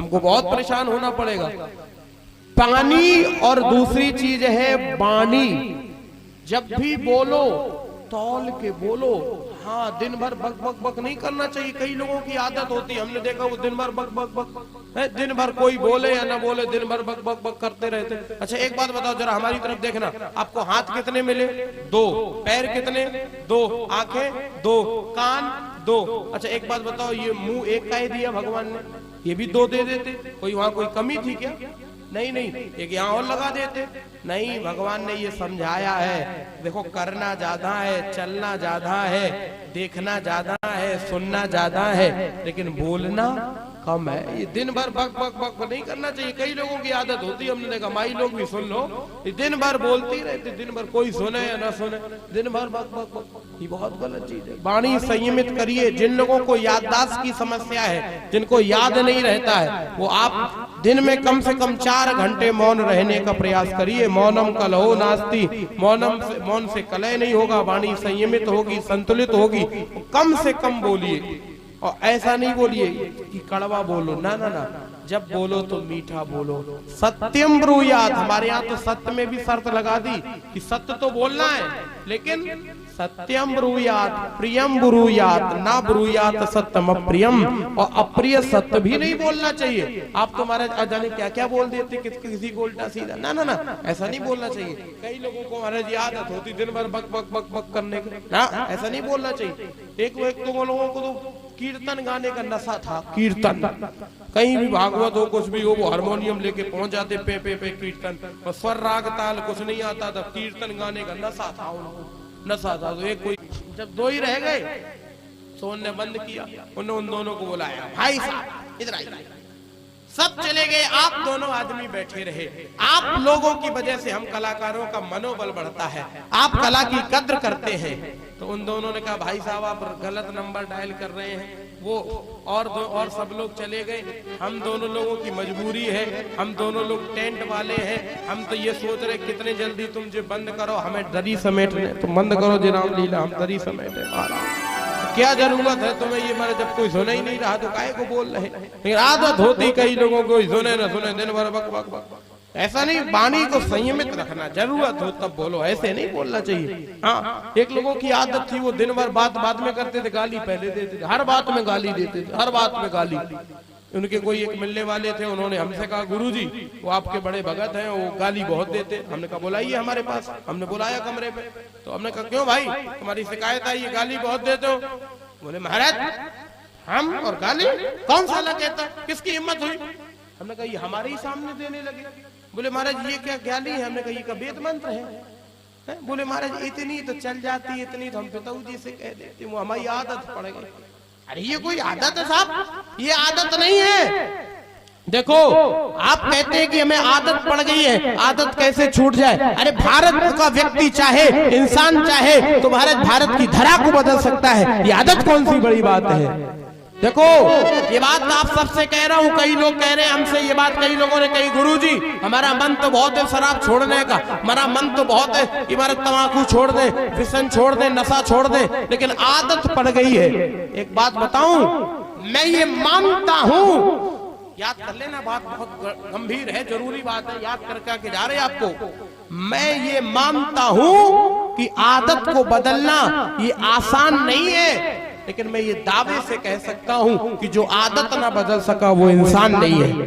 हमको बहुत परेशान होना पड़ेगा। पानी और दूसरी चीज है बानी। जब भी बोलो तौल के बोलो। हाँ, दिन भर बक बक बक नहीं करना चाहिए। कई लोगों की आदत होती है, हमने देखा वो दिन भर बक बक बक है, दिन भर कोई बोले या ना बोले दिन भर बक बक बक करते रहते। अच्छा एक बात बताओ जरा, हमारी तरफ देखना, आपको हाथ कितने मिले? 2। पैर कितने? 2। आंखें 2। कान 2। अच्छा एक बात बताओ, ये मुंह एक का ही दिया भगवान ने, ये भी 2 दे देते। कोई वहां कोई कमी थी क्या? नहीं नहीं, एक यहाँ और लगा देते। नहीं, भगवान ने ये समझाया है, देखो करना ज्यादा है, चलना ज्यादा है, देखना ज्यादा है, सुनना ज्यादा है, लेकिन बोलना कम है। ये दिन भर बक बक बक नहीं करना चाहिए। कई लोगों की आदत होती है, हमने देखा माई लोग भी सुन लो, दिन भर बोलती रहती, दिन भर कोई सुने या ना सुने, दिन भर बक बक बक। ये बहुत गलत चीज है। वाणी संयमित करिए। जिन लोगों को याददाश्त की समस्या है, जिनको याद नहीं रहता है, वो आप दिन में कम से कम 4 घंटे मौन रहने का प्रयास करिए। मौनम कलहो नास्ति, मौन से कलह नहीं होगा, वाणी संयमित होगी, संतुलित होगी। कम से कम बोलिए, और ऐसा नहीं बोलिए कि कड़वा बोलो, ना ना ना, जब बोलो तो मीठा बोलो। सत्यम ब्रूयात, हमारे यहाँ तो सत्य में भी शर्त लगा दी कि सत्य तो बोलना है, लेकिन सत्यम ब्रूयात, प्रियम ब्रूयात, ना ब्रूयात सत्यम अप्रियम, और अप्रिय सत्य भी नहीं बोलना चाहिए। आप तो महाराज जाने क्या क्या बोल देते किसी को उल्टा सीधा, ना ना ना, ऐसा नहीं बोलना चाहिए। कई लोगों को महाराज आदत होती दिन भर बक बक बक बक करने की, ना ऐसा नहीं बोलना चाहिए। एक तो लोगों को तो कीर्तन गाने का नशा था। कीर्तन कहीं भी भागवत हो कुछ भी हो, वो हारमोनियम लेके पहुंच जाते, पे पे पे कीर्तन, और स्वर राग ताल कुछ नहीं आता था, कीर्तन गाने का नशा था उनको, नशा था। तो एक कोई जब 2 ही रह गए, तो उनने बंद किया, उन्होंने उन दोनों को बुलाया, भाई साहब इधर आइए। सब चले गए, आप दोनों आदमी बैठे रहे। आप लोगों की वजह से हम कलाकारों का मनोबल बढ़ता है, आप कला की कद्र करते हैं। तो उन दोनों ने कहा भाई साहब आप गलत नंबर डायल कर रहे हैं। वो और सब लोग चले गए। हम दोनों लोगों की मजबूरी है, हम दोनों लोग टेंट वाले हैं, हम तो ये सोच रहे कितने जल्दी तुम जो बंद करो, हमें दरी समेटने, तुम बंद करो जी रामलीला, हम दरी समेटे महाराज। क्या जरूरत है तुम्हें ये, मेरे जब कोई सुने ही नहीं रहा तो काहे को बोल रहे। लेकिन आदत होती कई लोगों को, सुने न सुने दिन भर बक बक बक। ऐसा नहीं, वाणी को संयमित रखना, जरूरत हो तब बोलो, ऐसे नहीं बोलना चाहिए। हाँ, एक लोगों की आदत थी, वो दिन भर बात में करते थे, गाली पहले देते थे, हर बात में गाली देते थे, हर बात में गाली। उनके कोई एक मिलने वाले थे, उन्होंने हमसे कहा गुरुजी वो आपके बड़े भगत हैं, वो गाली बहुत देते। हमने कहा बुलाइए हमारे पास, हमने बुलाया कमरे पे। तो हमने कहा क्यों भाई तुम्हारी शिकायत आई, ये गाली बहुत देते हो? बोले महाराज हम और गाली, कौन साला कहता, किसकी हिम्मत हुई? हमने कहा ये हमारे ही सामने देने लगे। बोले महाराज ये क्या गाली है? हमने कहा ये का वेद मंत्र है। बोले महाराज इतनी तो चल जाती, इतनी तो हम पिताऊ जी से कह देते, वो हमारी आदत पड़ गई। अरे ये कोई आदत है साहब? ये आदत नहीं है। देखो आप कहते हैं कि हमें आदत पड़ गई है, आदत कैसे छूट जाए? अरे भारत का व्यक्ति चाहे, इंसान चाहे तो भारत की धरा को बदल सकता है। ये आदत कौन सी बड़ी बात है? देखो ये बात आप सबसे कह रहा हूँ, कई लोग कह रहे हैं हमसे ये बात, कई लोगों ने कही गुरुजी हमारा मन तो बहुत है शराब छोड़ने का, हमारा मन तो बहुत है कि हमारा तंबाकू छोड़ दे, व्यसन छोड़ दे, नशा छोड़ दे, लेकिन आदत पड़ गई है। एक बात बताऊं, मैं ये मानता हूं, याद कर लेना, बात बहुत गंभीर है, जरूरी बात है, याद करके जा रहे आपको। मैं ये मानता हूं कि आदत को बदलना ये आसान नहीं है, लेकिन मैं ये दावे से कह सकता हूं कि जो आदत ना बदल सका वो इंसान नहीं है।